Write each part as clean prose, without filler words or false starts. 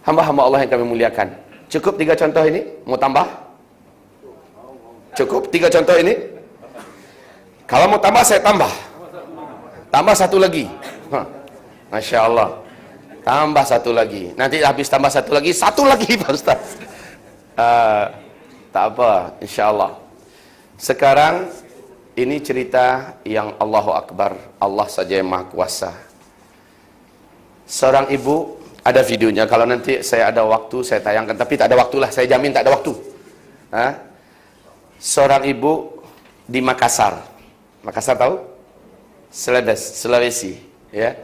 Hamba-hamba Allah yang kami muliakan. Cukup 3 contoh ini? Mau tambah? Cukup 3 contoh ini? Kalau mau tambah saya tambah. Tambah 1 lagi. Masya Allah. Tambah 1 lagi. Nanti habis tambah 1 lagi, 1 lagi Pak Ustaz. Tak apa, insya Allah. Sekarang ini cerita yang Allahu Akbar, Allah saja yang Maha Kuasa. Seorang ibu, ada videonya, kalau nanti saya ada waktu saya tayangkan, tapi tak ada waktulah, saya jamin tak ada waktu. Seorang ibu di Makassar. Makassar tahu? Sulawesi, ya.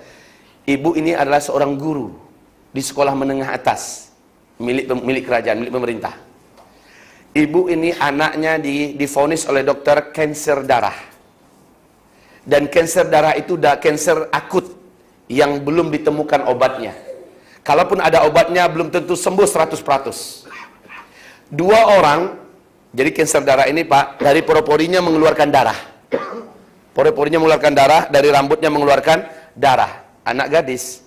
Ibu ini adalah seorang guru di sekolah menengah atas milik kerajaan, milik pemerintah. Ibu ini anaknya divonis oleh dokter kanker darah. Dan kanker darah itu udah kanker akut yang belum ditemukan obatnya. Kalaupun ada obatnya belum tentu sembuh 100%. 2 orang, jadi kanker darah ini Pak, dari pori-porinya mengeluarkan darah. Pori-porinya mengeluarkan darah, dari rambutnya mengeluarkan darah. Anak gadis,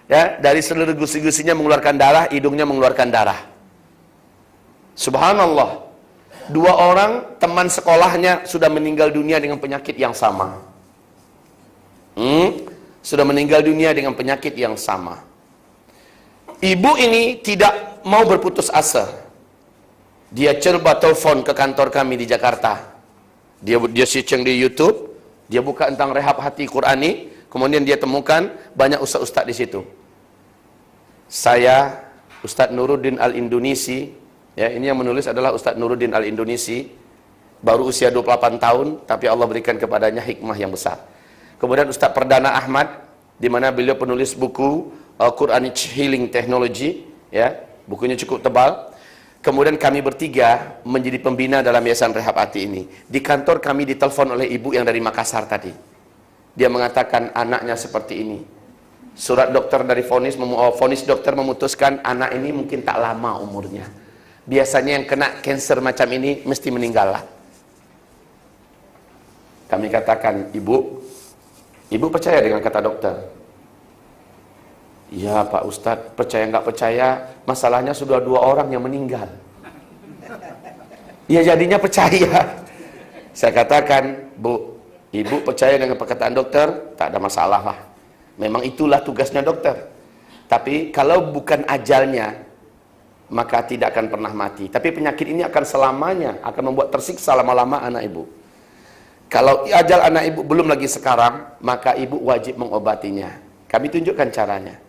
ya, dari seluruh gusi-gusinya mengeluarkan darah, hidungnya mengeluarkan darah. Subhanallah. 2 orang teman sekolahnya sudah meninggal dunia dengan penyakit yang sama. Sudah meninggal dunia dengan penyakit yang sama. Ibu ini tidak mau berputus asa. Dia coba telepon ke kantor kami di Jakarta. Dia searching di YouTube, dia buka tentang rehab hati Qurani, kemudian dia temukan banyak ustaz-ustaz di situ. Saya, Ustaz Nuruddin Al-Indonesi, ya, ini yang menulis adalah Ustaz Nuruddin Al-Indonesi, baru usia 28 tahun, tapi Allah berikan kepadanya hikmah yang besar. Kemudian Ustaz Perdana Ahmad, di mana beliau penulis buku Quranic Healing Technology, ya, bukunya cukup tebal. Kemudian kami bertiga menjadi pembina dalam Yayasan Rehab Hati ini. Di kantor kami ditelepon oleh ibu yang dari Makassar tadi. Dia mengatakan anaknya seperti ini. Surat dokter dari vonis dokter memutuskan anak ini mungkin tak lama umurnya. Biasanya yang kena kanker macam ini mesti meninggal lah. Kami katakan, ibu percaya dengan kata dokter? Ya Pak Ustadz, percaya nggak percaya, masalahnya sudah 2 orang yang meninggal. Ya jadinya percaya. Saya katakan, Bu, ibu percaya dengan perkataan dokter? Tak ada masalah lah. Memang itulah tugasnya dokter. Tapi kalau bukan ajalnya, maka tidak akan pernah mati. Tapi penyakit ini akan selamanya, akan membuat tersiksa lama-lama anak ibu. Kalau ajal anak ibu belum lagi sekarang, maka ibu wajib mengobatinya. Kami tunjukkan caranya.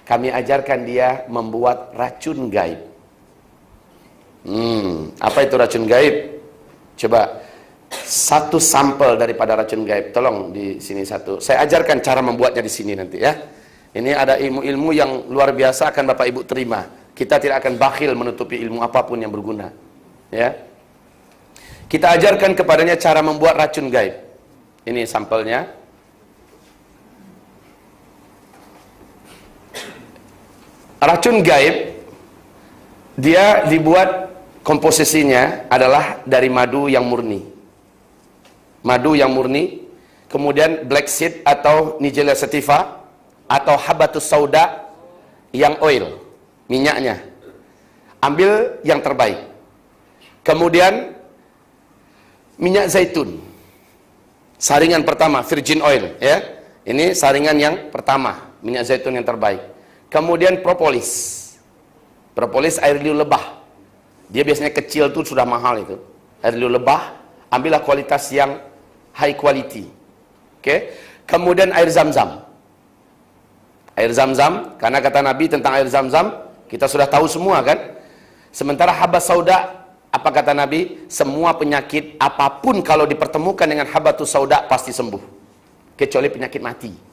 Kami ajarkan dia membuat racun gaib. Apa itu racun gaib? Coba 1 sampel daripada racun gaib. Tolong di sini 1. Saya ajarkan cara membuatnya di sini nanti ya. Ini ada ilmu-ilmu yang luar biasa akan Bapak Ibu terima. Kita tidak akan bakhil menutupi ilmu apapun yang berguna. Ya. Kita ajarkan kepadanya cara membuat racun gaib. Ini sampelnya. Racun gaib, dia dibuat komposisinya adalah dari madu yang murni. Madu yang murni, kemudian black seed atau Nigella sativa, atau habatus sauda yang oil, minyaknya. Ambil yang terbaik. Kemudian minyak zaitun. Saringan pertama, virgin oil, ya. Ini saringan yang pertama, minyak zaitun yang terbaik. Kemudian propolis. Propolis air liur lebah. Dia biasanya kecil tuh sudah mahal itu. Air liur lebah, ambillah kualitas yang high quality. Oke. Kemudian air zam-zam. Air zam-zam, karena kata Nabi tentang air zam-zam, kita sudah tahu semua kan? Sementara habas sauda, apa kata Nabi? Semua penyakit apapun kalau dipertemukan dengan habatus sauda pasti sembuh. Kecuali penyakit mati.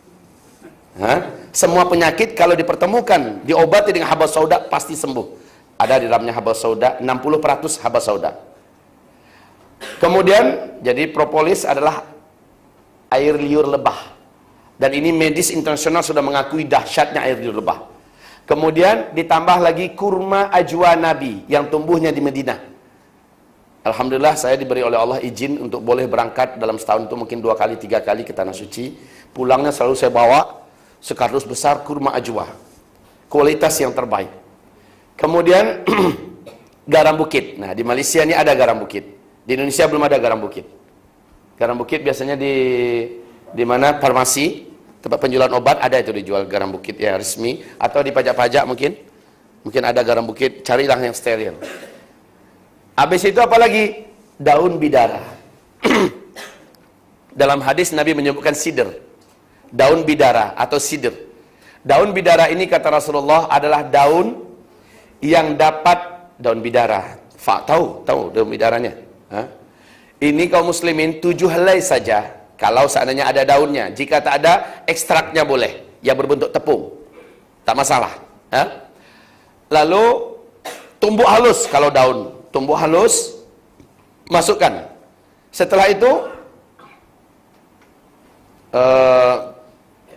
Semua penyakit kalau dipertemukan, diobati dengan habas sauda pasti sembuh. Ada di dalamnya habas sauda, 60% habas sauda. Kemudian, jadi propolis adalah air liur lebah. Dan ini medis internasional sudah mengakui dahsyatnya air liur lebah. Kemudian ditambah lagi kurma ajwa Nabi yang tumbuhnya di Madinah. Alhamdulillah saya diberi oleh Allah izin untuk boleh berangkat dalam setahun itu mungkin 2 kali 3 kali ke Tanah Suci. Pulangnya selalu saya bawa sekardus besar kurma ajwa, kualitas yang terbaik. Kemudian garam bukit. Nah, di Malaysia ini ada garam bukit. Di Indonesia belum ada garam bukit. Garam bukit biasanya di mana farmasi, tempat penjualan obat ada itu dijual garam bukit yang resmi, atau di pajak-pajak mungkin ada garam bukit, carilah yang steril. Habis itu apa lagi? Daun bidara. Dalam hadis Nabi menyebutkan sidr. Daun bidara atau sidr. Daun bidara ini kata Rasulullah adalah daun yang dapat daun bidara. Tahu daun bidaranya? Hah? Ini kaum muslimin 7 helai saja. Kalau seandainya ada daunnya. Jika tak ada, ekstraknya boleh. Yang berbentuk tepung. Tak masalah. Hah? Lalu tumbuk halus kalau daun. Tumbuk halus, masukkan. Setelah itu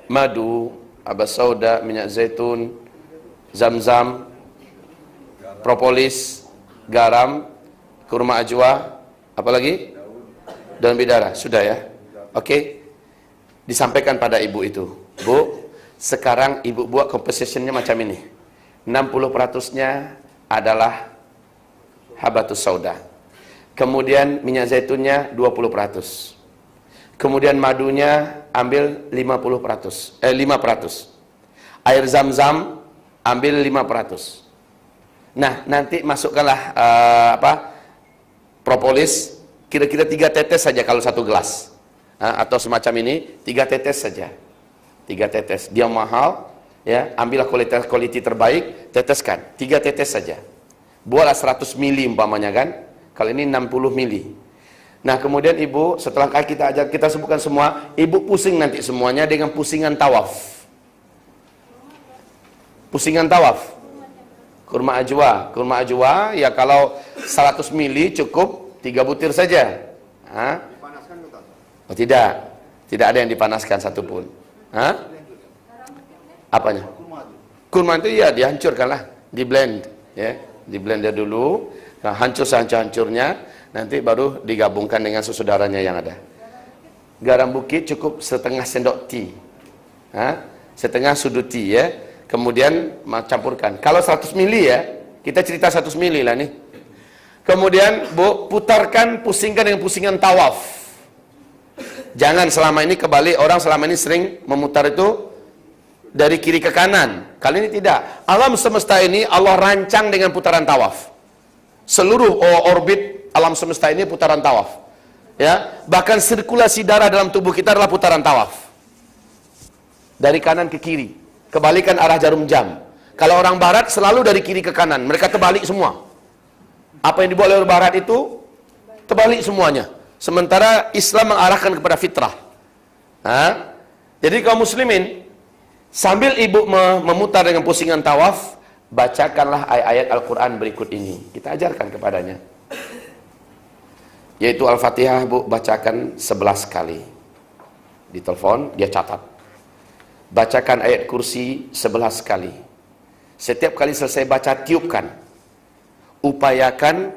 madu, habas sauda, minyak zaitun, zam-zam, propolis, garam, kurma ajwa, apa lagi? Daun bidara. Sudah ya? Oke. Disampaikan pada ibu itu. Bu, sekarang ibu buat compositionnya macam ini. 60%-nya adalah habatus sauda. Kemudian minyak zaitunnya 20%. Kemudian madunya ambil 5%. Air zam-zam ambil 5%. Nah, nanti masukkanlah propolis, kira-kira 3 tetes saja kalau 1 gelas. Atau semacam ini, 3 tetes saja. 3 tetes. Dia mahal, ya, ambillah kualitas terbaik, teteskan. 3 tetes saja. Buatlah 100 mili umpamanya kan. Kalau ini 60 mili. Nah, kemudian ibu, setelah kita sebutkan semua, ibu pusing nanti semuanya dengan pusingan tawaf. Pusingan tawaf. Kurma ajwa, ya kalau 100 mili cukup 3 butir saja. Oh tidak ada yang dipanaskan satupun. Apanya? Kurma itu ya dihancurkanlah, di blend, ya, di blender dulu, nah, hancur sehancur-hancurnya, nanti baru digabungkan dengan susu darahnya yang ada. Garam bukit cukup setengah sendok tea, setengah sudut tea, ya. Kemudian campurkan. Kalau 100 mili ya, kita cerita 100 mili lah nih. Kemudian bu, putarkan, pusingkan dengan pusingan tawaf. Jangan selama ini kebalik, orang selama ini sering memutar itu dari kiri ke kanan. Kali ini tidak. Alam semesta ini Allah rancang dengan putaran tawaf. Seluruh orbit alam semesta ini putaran tawaf. Ya, bahkan sirkulasi darah dalam tubuh kita adalah putaran tawaf. Dari kanan ke kiri. Kebalikan arah jarum jam. Kalau orang barat selalu dari kiri ke kanan. Mereka terbalik semua. Apa yang dibuat oleh orang barat itu terbalik semuanya. Sementara Islam mengarahkan kepada fitrah. Jadi kaum muslimin, sambil ibu memutar dengan pusingan tawaf, bacakanlah ayat-ayat Al-Quran berikut ini. Kita ajarkan kepadanya. Yaitu Al-Fatihah, bu, bacakan 11 kali. Di telepon, dia catat. Bacakan ayat kursi 11 kali. Setiap kali selesai baca, tiupkan. Upayakan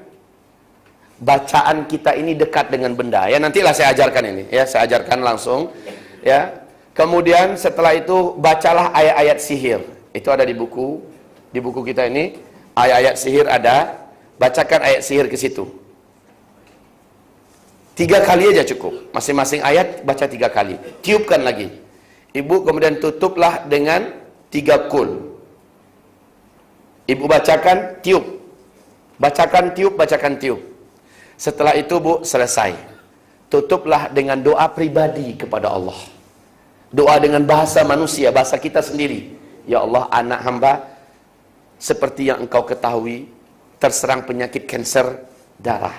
bacaan kita ini dekat dengan benda. Ya, nantilah saya ajarkan ini. Ya, saya ajarkan langsung. Ya. Kemudian setelah itu bacalah ayat-ayat sihir. Itu ada di buku. Di buku kita ini ayat-ayat sihir ada. Bacakan ayat sihir ke situ. 3 kali aja cukup. Masing-masing ayat baca 3 kali. Tiupkan lagi. Ibu kemudian tutuplah dengan 3 kul. Ibu bacakan, tiup. Bacakan, tiup, bacakan, tiup. Setelah itu bu, selesai. Tutuplah dengan doa pribadi kepada Allah. Doa dengan bahasa manusia, bahasa kita sendiri. Ya Allah, anak hamba seperti yang engkau ketahui terserang penyakit kanser darah.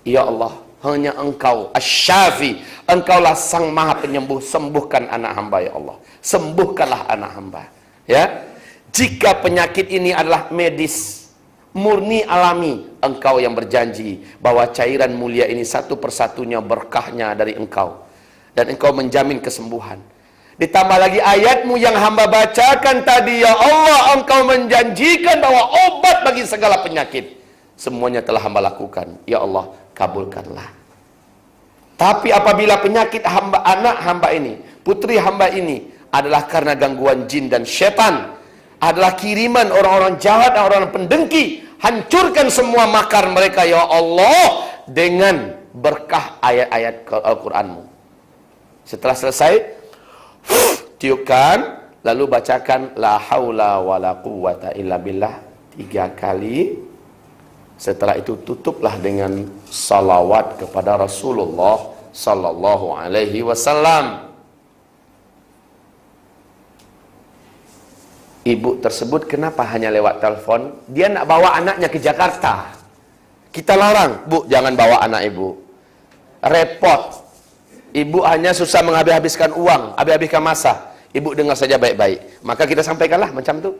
Ya Allah, hanya engkau Asy-Syafi, engkaulah sang maha penyembuh. Sembuhkan anak hamba ya Allah, sembuhkanlah anak hamba. Ya, jika penyakit ini adalah medis murni alami, engkau yang berjanji bahwa cairan mulia ini satu persatunya berkahnya dari engkau, dan engkau menjamin kesembuhan. Ditambah lagi ayatmu yang hamba bacakan tadi, ya Allah, engkau menjanjikan bahwa obat bagi segala penyakit. Semuanya telah hamba lakukan, ya Allah, kabulkanlah. Tapi apabila penyakit hamba, anak hamba ini, putri hamba ini adalah karena gangguan jin dan setan, adalah kiriman orang-orang jahat, orang-orang pendengki. Hancurkan semua makar mereka ya Allah dengan berkah ayat-ayat Al-Quranmu. Setelah selesai, tiupkan, lalu bacakan la haula wala quwata illa billah 3 kali. Setelah itu tutuplah dengan salawat kepada Rasulullah sallallahu alaihi wasallam. Ibu tersebut kenapa hanya lewat telepon? Dia nak bawa anaknya ke Jakarta. Kita larang, Bu, jangan bawa anak ibu. Repot. Ibu hanya susah menghabiskan uang, habiskan masa. Ibu dengar saja baik-baik. Maka kita sampaikanlah macam tu.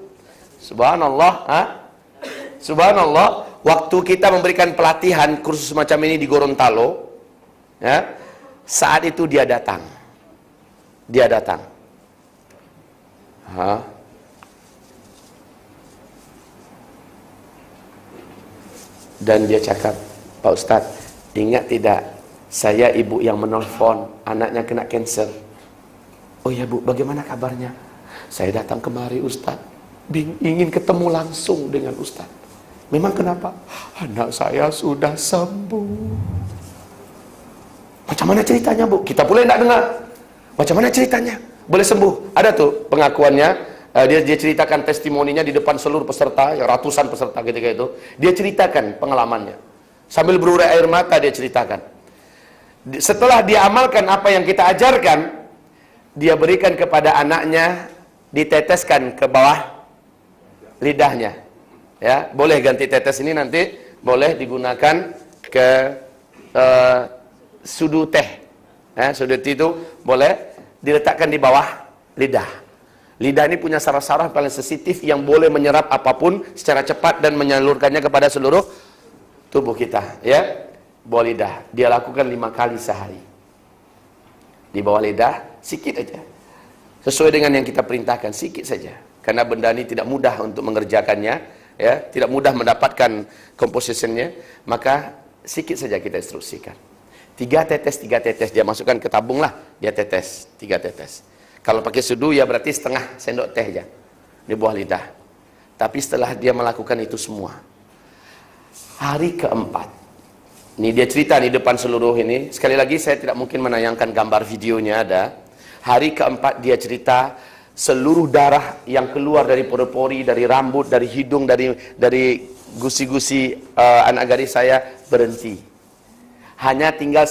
Subhanallah, Subhanallah, waktu kita memberikan pelatihan kursus macam ini di Gorontalo, ya, saat itu dia datang. Dia datang. Dan dia cakap, Pak Ustadz, ingat tidak, saya ibu yang menelpon, anaknya kena kanser. Oh ya Bu, bagaimana kabarnya? Saya datang kemari Ustadz, ingin ketemu langsung dengan Ustadz. Memang kenapa? Anak saya sudah sembuh. Macam mana ceritanya Bu? Kita pula tidak dengar. Macam mana ceritanya? Boleh sembuh? Ada tuh pengakuannya. Dia ceritakan testimoninya di depan seluruh peserta, ya, ratusan peserta ketika itu. Dia ceritakan pengalamannya. Sambil berurai air mata dia ceritakan. Setelah dia amalkan apa yang kita ajarkan, dia berikan kepada anaknya, diteteskan ke bawah lidahnya. Ya, boleh ganti tetes ini nanti boleh digunakan ke sudu teh. Ya, sudu teh itu boleh diletakkan di bawah lidah. Lidah ini punya saraf-saraf paling sensitif yang boleh menyerap apapun secara cepat dan menyalurkannya kepada seluruh tubuh kita. Ya, bawah lidah. Dia lakukan 5 kali sehari. Di bawah lidah, sikit aja. Sesuai dengan yang kita perintahkan, sikit saja. Karena benda ini tidak mudah untuk mengerjakannya, ya, tidak mudah mendapatkan compositionnya, maka sikit saja kita instruksikan. 3 tetes dia masukkan ke tabung lah, dia tetes 3 tetes. Kalau pakai sudu ya berarti setengah sendok teh aja di bawah lidah. Tapi setelah dia melakukan itu semua, hari keempat, ini dia cerita di depan seluruh ini. Sekali lagi saya tidak mungkin menayangkan gambar videonya ada. Hari keempat dia cerita seluruh darah yang keluar dari pori-pori, dari rambut, dari hidung, dari gusi-gusi anak gadis saya berhenti. Hanya tinggal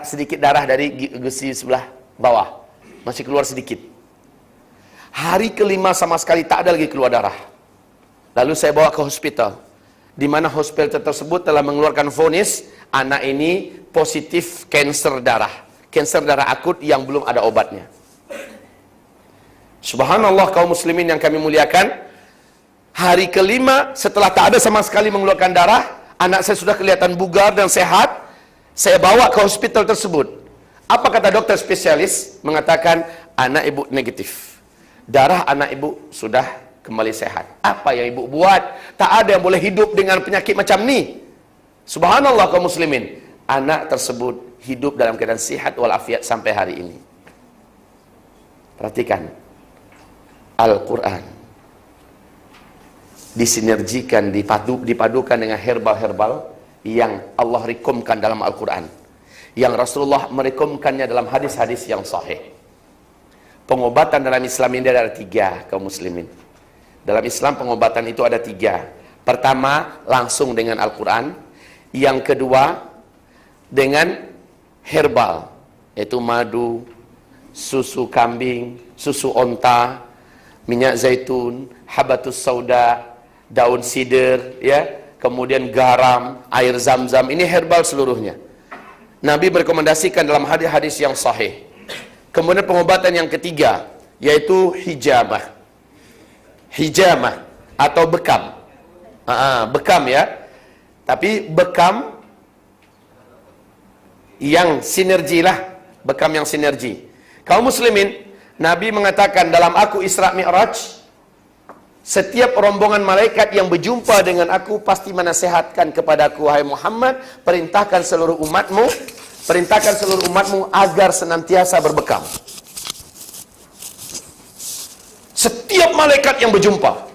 sedikit darah dari gusi sebelah bawah. Masih keluar sedikit. Hari kelima sama sekali tak ada lagi keluar darah. Lalu saya bawa ke hospital, di mana hospital tersebut telah mengeluarkan vonis anak ini positif kanker darah akut yang belum ada obatnya. Subhanallah kaum muslimin yang kami muliakan, hari kelima setelah tak ada sama sekali mengeluarkan darah, anak saya sudah kelihatan bugar dan sehat. Saya bawa ke hospital tersebut. Apa kata dokter spesialis? Mengatakan anak ibu negatif. Darah anak ibu sudah kembali sehat. Apa yang ibu buat? Tak ada yang boleh hidup dengan penyakit macam ni. Subhanallah kaum muslimin. Anak tersebut hidup dalam keadaan sihat walafiat sampai hari ini. Perhatikan. Al-Quran disinergikan, dipadukan dengan herbal-herbal yang Allah rekomkan dalam Al-Quran, yang Rasulullah merekomkannya dalam hadis-hadis yang sahih. Pengobatan dalam Islam ini ada 3 kaum muslimin. Dalam Islam pengobatan itu ada 3. Pertama, langsung dengan Al-Quran. Yang kedua, dengan herbal, yaitu madu, susu kambing, susu onta, minyak zaitun, habatus sauda, daun sider, ya, kemudian garam, air zam-zam. Ini herbal seluruhnya. Nabi merekomendasikan dalam hadis-hadis yang sahih. Kemudian pengobatan yang ketiga, yaitu hijamah. Hijamah atau bekam. Bekam ya. Tapi bekam yang sinergi lah. Bekam yang sinergi. Kaum muslimin, Nabi mengatakan dalam aku Isra Mi'raj, setiap rombongan malaikat yang berjumpa dengan aku pasti menasihatkan kepadaku, wahai Muhammad, perintahkan seluruh umatmu agar senantiasa berbekam. setiap malaikat yang berjumpa.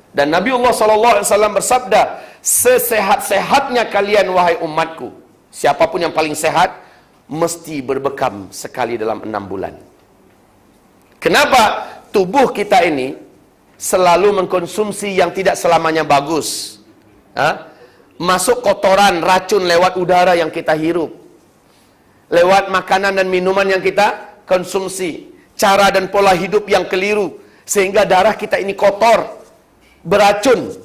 Dan Nabiullah SAW bersabda, sesehat-sehatnya kalian wahai umatku, siapapun yang paling sehat mesti berbekam sekali dalam 6 bulan. Kenapa? Tubuh kita ini selalu mengkonsumsi yang tidak selamanya bagus. Masuk kotoran, racun lewat udara yang kita hirup, lewat makanan dan minuman yang kita konsumsi, cara dan pola hidup yang keliru, sehingga darah kita ini kotor, beracun.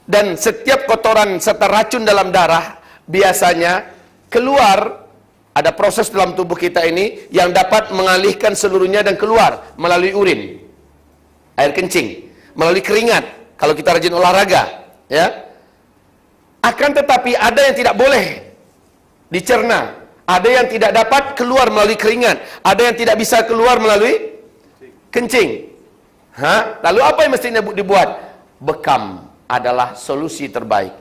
Dan setiap kotoran serta racun dalam darah biasanya keluar, ada proses dalam tubuh kita ini yang dapat mengalihkan seluruhnya dan keluar melalui urin, air kencing, melalui keringat kalau kita rajin olahraga, ya. Akan tetapi ada yang tidak boleh dicerna, ada yang tidak dapat keluar melalui keringat, ada yang tidak bisa keluar melalui kencing. Lalu apa yang mestinya dibuat? Bekam adalah solusi terbaik.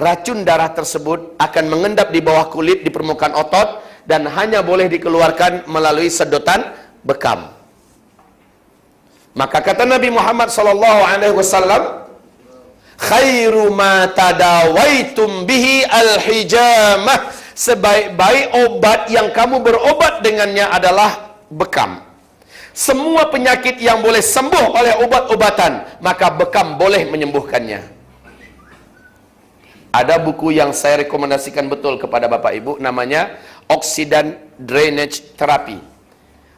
Racun darah tersebut akan mengendap di bawah kulit, di permukaan otot, dan hanya boleh dikeluarkan melalui sedotan bekam. Maka kata Nabi Muhammad SAW, khairu ma tadawaitum bihi al-hijamah, sebaik-baik obat yang kamu berobat dengannya adalah bekam. Semua penyakit yang boleh sembuh oleh obat-obatan, maka bekam boleh menyembuhkannya. Ada buku yang saya rekomendasikan betul kepada Bapak Ibu, namanya Oksidan Drainage Therapy.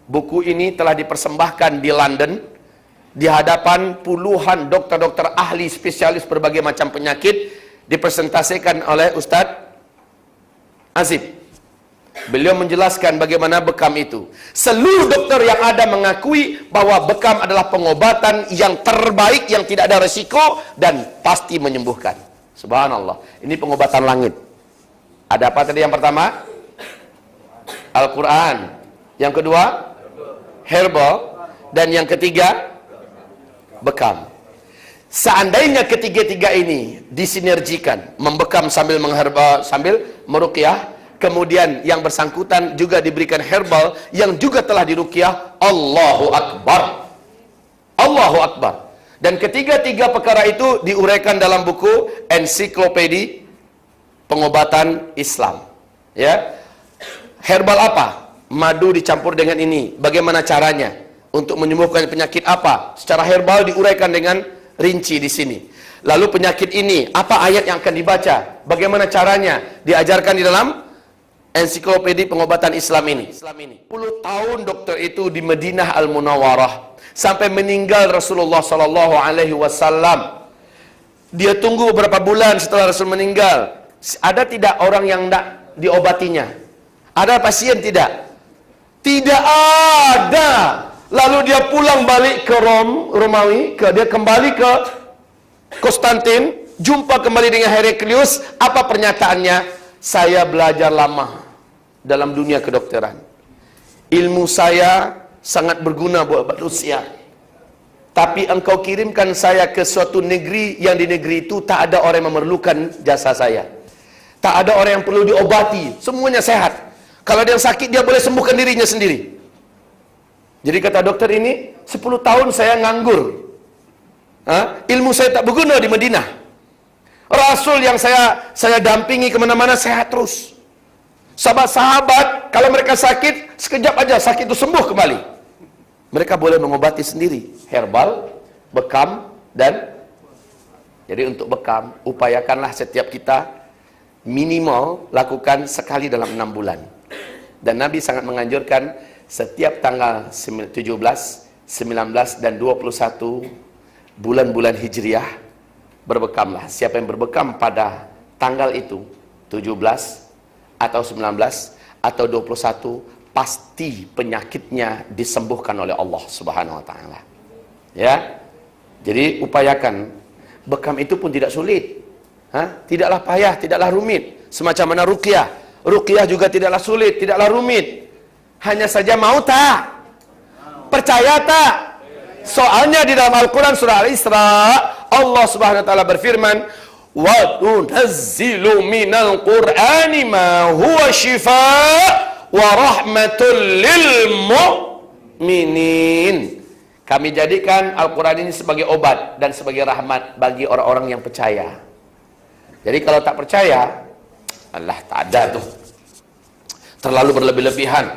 Buku ini telah dipersembahkan di London di hadapan puluhan dokter-dokter ahli spesialis berbagai macam penyakit, dipresentasikan oleh Ustadz Azib. Beliau menjelaskan bagaimana bekam itu. Seluruh dokter yang ada mengakui bahwa bekam adalah pengobatan yang terbaik, yang tidak ada resiko dan pasti menyembuhkan. Subhanallah. Ini pengobatan langit. Ada apa tadi yang pertama? Al-Quran. Yang kedua? Herbal. Dan yang ketiga? Bekam. Seandainya ketiga-tiga ini disinergikan, membekam sambil mengherbal, sambil meruqyah, kemudian yang bersangkutan juga diberikan herbal yang juga telah diruqyah, Allahu Akbar. Allahu Akbar. Dan ketiga-tiga perkara itu diuraikan dalam buku Ensiklopedi Pengobatan Islam. Ya. Herbal apa? Madu dicampur dengan ini. Bagaimana caranya? Untuk menyembuhkan penyakit apa? Secara herbal diuraikan dengan rinci di sini. Lalu penyakit ini, apa ayat yang akan dibaca? Bagaimana caranya? Diajarkan di dalam Ensiklopedi Pengobatan Islam ini. 10 tahun dokter itu di Madinah Al-Munawwarah sampai meninggal Rasulullah SAW. Dia tunggu beberapa bulan setelah Rasul meninggal. Ada tidak orang yang tidak diobatinya? Ada pasien tidak? Tidak ada. Lalu dia pulang balik ke Romawi, dia kembali ke Konstantin, jumpa kembali dengan Heraklius. Apa pernyataannya? Saya belajar lama dalam dunia kedokteran. Ilmu saya sangat berguna buat manusia. Tapi engkau kirimkan saya ke suatu negeri yang di negeri itu tak ada orang yang memerlukan jasa saya. Tak ada orang yang perlu diobati, semuanya sehat. Kalau dia sakit, dia boleh sembuhkan dirinya sendiri. Jadi kata dokter ini, 10 tahun saya nganggur. Ilmu saya tak berguna di Madinah. Rasul yang saya dampingi kemana-mana sehat terus. Sahabat-sahabat, kalau mereka sakit, sekejap aja sakit itu sembuh kembali. Mereka boleh mengobati sendiri. Herbal, bekam, dan jadi untuk bekam, upayakanlah setiap kita minimal lakukan sekali dalam 6 bulan. Dan Nabi sangat menganjurkan setiap tanggal 17, 19, dan 21 bulan-bulan Hijriah berbekamlah. Siapa yang berbekam pada tanggal itu 17 atau 19 atau 21, pasti penyakitnya disembuhkan oleh Allah Subhanahu wa taala. Ya. Jadi upayakan. Bekam itu pun tidak sulit. Tidaklah payah, tidaklah rumit. Semacam mana ruqyah. Ruqyah juga tidaklah sulit, tidaklah rumit. Hanya saja mau tak? Percaya tak? Soalnya di dalam Al-Quran surah Al-Isra, Allah Subhanahu wa taala berfirman, "Wa tunazzilu minal Qur'ani ma huwa shifaa wa rahmatul lil mu'minin." Kami jadikan Al-Quran ini sebagai obat dan sebagai rahmat bagi orang-orang yang percaya. Jadi kalau tak percaya, Allah tak ada tuh. Terlalu berlebih-lebihan.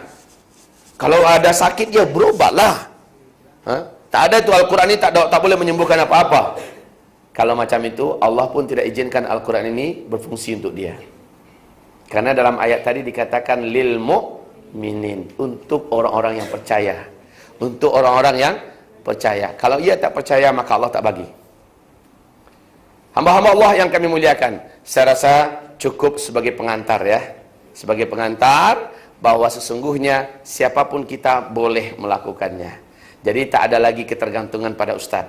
Kalau ada sakit ya berobatlah. Tak ada tuh Al-Quran ini tak boleh menyembuhkan apa-apa. Kalau macam itu, Allah pun tidak izinkan Al-Quran ini berfungsi untuk dia. Karena dalam ayat tadi dikatakan lil mu'minin, untuk orang-orang yang percaya. Untuk orang-orang yang percaya. Kalau ia tak percaya, maka Allah tak bagi. Hamba-hamba Allah yang kami muliakan, saya rasa cukup sebagai pengantar ya. Sebagai pengantar bahwa sesungguhnya siapapun kita boleh melakukannya. Jadi tak ada lagi ketergantungan pada ustaz.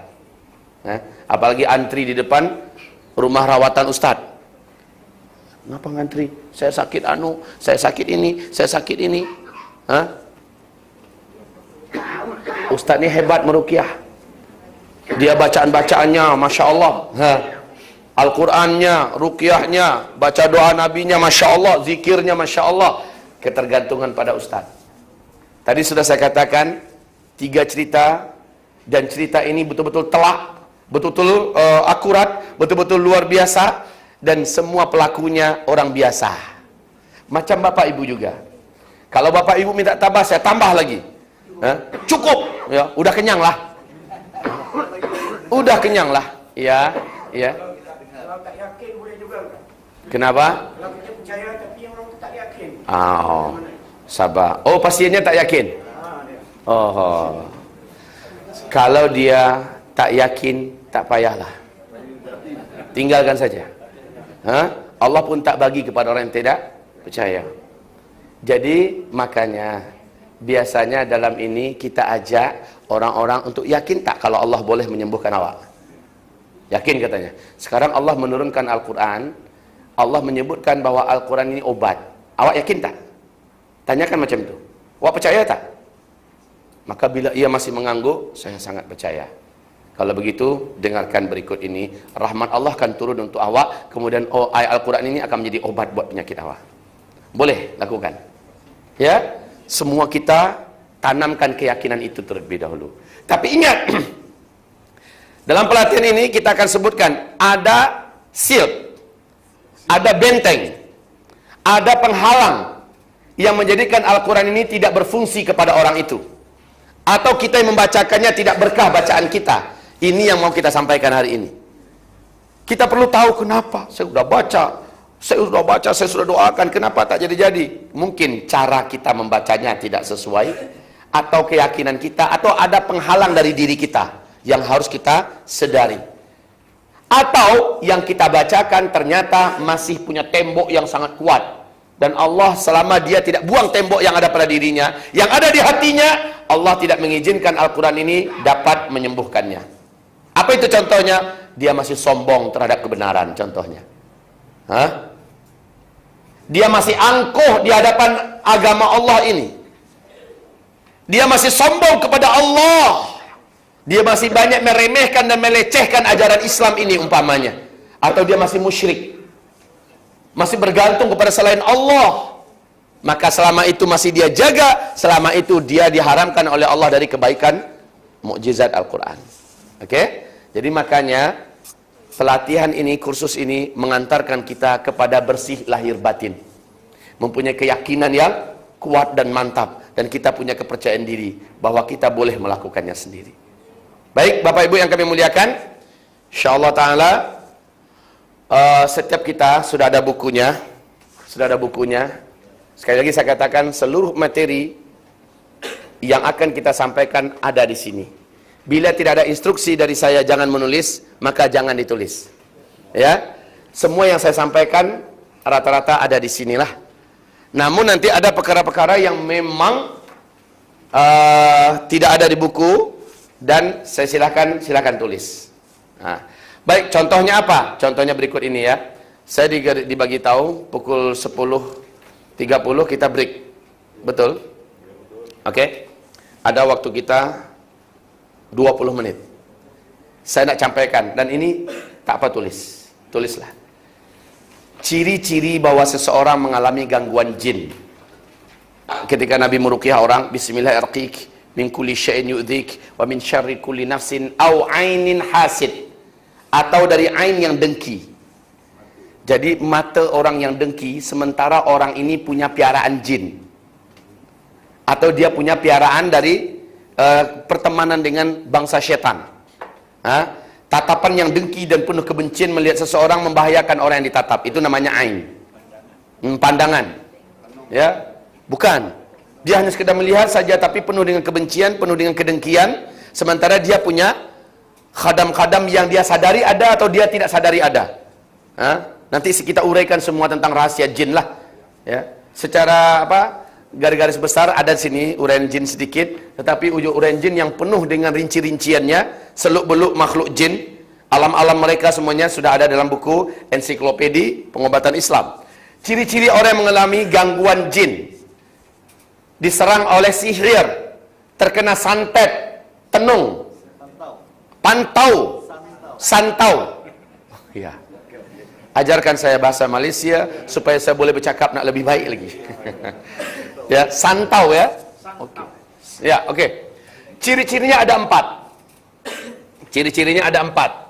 Apalagi antri di depan rumah rawatan ustaz. Kenapa ngantri? Saya sakit saya sakit ini, saya sakit ini. Ustaz ni hebat meruqyah. Dia bacaan-bacaannya, Masya Allah. Al-Qurannya, ruqyahnya, baca doa nabinya, Masya Allah. Zikirnya, Masya Allah. Ketergantungan pada ustaz. Tadi sudah saya katakan 3 cerita, dan cerita ini betul-betul telak, betul-betul akurat, betul-betul luar biasa, dan semua pelakunya orang biasa. Macam bapak ibu juga. Kalau bapak ibu minta tambah, saya tambah lagi. Cukup, ya, udah kenyang lah. Udah kenyang lah, ya, ya. Kalau tak yakin boleh juga. Kenapa? Kalau kita percaya tapi orang tu tak yakin. Sabar. Oh, pasiennya tak yakin. Kalau dia tak yakin, tak payahlah. Tinggalkan saja. Allah pun tak bagi kepada orang yang tidak percaya. Jadi makanya biasanya dalam ini kita ajak orang-orang untuk yakin tak kalau Allah boleh menyembuhkan awak. Yakin katanya. Sekarang Allah menurunkan Al-Quran. Allah menyebutkan bahwa Al-Quran ini obat. Awak yakin tak? Tanyakan macam itu. Awak percaya tak? Maka bila ia masih mengangguk, saya sangat percaya. Kalau begitu, dengarkan berikut ini. Rahmat Allah akan turun untuk awak. Kemudian ayat Al-Quran ini akan menjadi obat buat penyakit awak. Boleh lakukan. Ya, semua kita tanamkan keyakinan itu terlebih dahulu. Tapi ingat, dalam pelatihan ini kita akan sebutkan ada shield, ada benteng, ada penghalang yang menjadikan Al-Quran ini tidak berfungsi kepada orang itu. Atau kita yang membacakannya tidak berkah bacaan kita. Ini yang mau kita sampaikan hari ini. Kita perlu tahu kenapa. Saya sudah baca, saya sudah doakan, kenapa tak jadi-jadi? Mungkin cara kita membacanya tidak sesuai, atau keyakinan kita, atau ada penghalang dari diri kita yang harus kita sedari. Atau yang kita bacakan ternyata masih punya tembok yang sangat kuat. Dan Allah selama dia tidak buang tembok yang ada pada dirinya, yang ada di hatinya, Allah tidak mengizinkan Al-Quran ini dapat menyembuhkannya. Apa itu contohnya? Dia masih sombong terhadap kebenaran, contohnya. Dia masih angkuh di hadapan agama Allah ini. Dia masih sombong kepada Allah. Dia masih banyak meremehkan dan melecehkan ajaran Islam ini umpamanya. Atau dia masih musyrik, masih bergantung kepada selain Allah. Maka selama itu masih dia jaga, selama itu dia diharamkan oleh Allah dari kebaikan mukjizat Al-Quran. Oke? Jadi makanya pelatihan ini, kursus ini mengantarkan kita kepada bersih lahir batin. Mempunyai keyakinan yang kuat dan mantap. Dan kita punya kepercayaan diri bahwa kita boleh melakukannya sendiri. Baik, Bapak Ibu yang kami muliakan, insyaallah ta'ala setiap kita sudah ada bukunya. Sudah ada bukunya. Sekali lagi saya katakan, seluruh materi yang akan kita sampaikan ada di sini. Bila tidak ada instruksi dari saya jangan menulis, maka jangan ditulis. Ya, semua yang saya sampaikan rata-rata ada di sinilah. Namun nanti ada perkara-perkara yang memang tidak ada di buku dan saya silakan tulis. Baik, contohnya apa? Contohnya berikut ini ya. Saya dibagi tahu pukul 10.30 kita break. Betul? Oke. Ada waktu kita 20 menit. Saya nak sampaikan dan ini tak apa tulislah. Ciri-ciri bahwa seseorang mengalami gangguan jin. Ketika Nabi meruqyah orang, bismillahirrahmanirrahim, min kulli syai'in yu'dhik wa min syarri kulli nafsin au ainin hasid, atau dari ain yang dengki. Jadi mata orang yang dengki, sementara orang ini punya piaraan jin, atau dia punya piaraan dari pertemanan dengan bangsa syaitan. Tatapan yang dengki dan penuh kebencian melihat seseorang membahayakan orang yang ditatap, itu namanya ain. Pandangan, ya, bukan. Dia hanya sekedar melihat saja, tapi penuh dengan kebencian, penuh dengan kedengkian. Sementara dia punya khadam-khadam yang dia sadari ada atau dia tidak sadari ada. Nanti kita uraikan semua tentang rahasia jin lah, ya. Secara garis-garis besar ada di sini uraian jin sedikit, tetapi uraian jin yang penuh dengan rinci-rinciannya, seluk-beluk makhluk jin, alam-alam mereka semuanya sudah ada dalam buku Ensiklopedi Pengobatan Islam. Ciri-ciri orang yang mengalami gangguan jin, diserang oleh sihir, terkena santet, tenung, pantau, santau. Ya. Ajarkan saya bahasa Malaysia supaya saya boleh bercakap nak lebih baik lagi. Ya, santau ya. Oke. Ya, oke. Ciri-cirinya ada 4. Ciri-cirinya ada 4.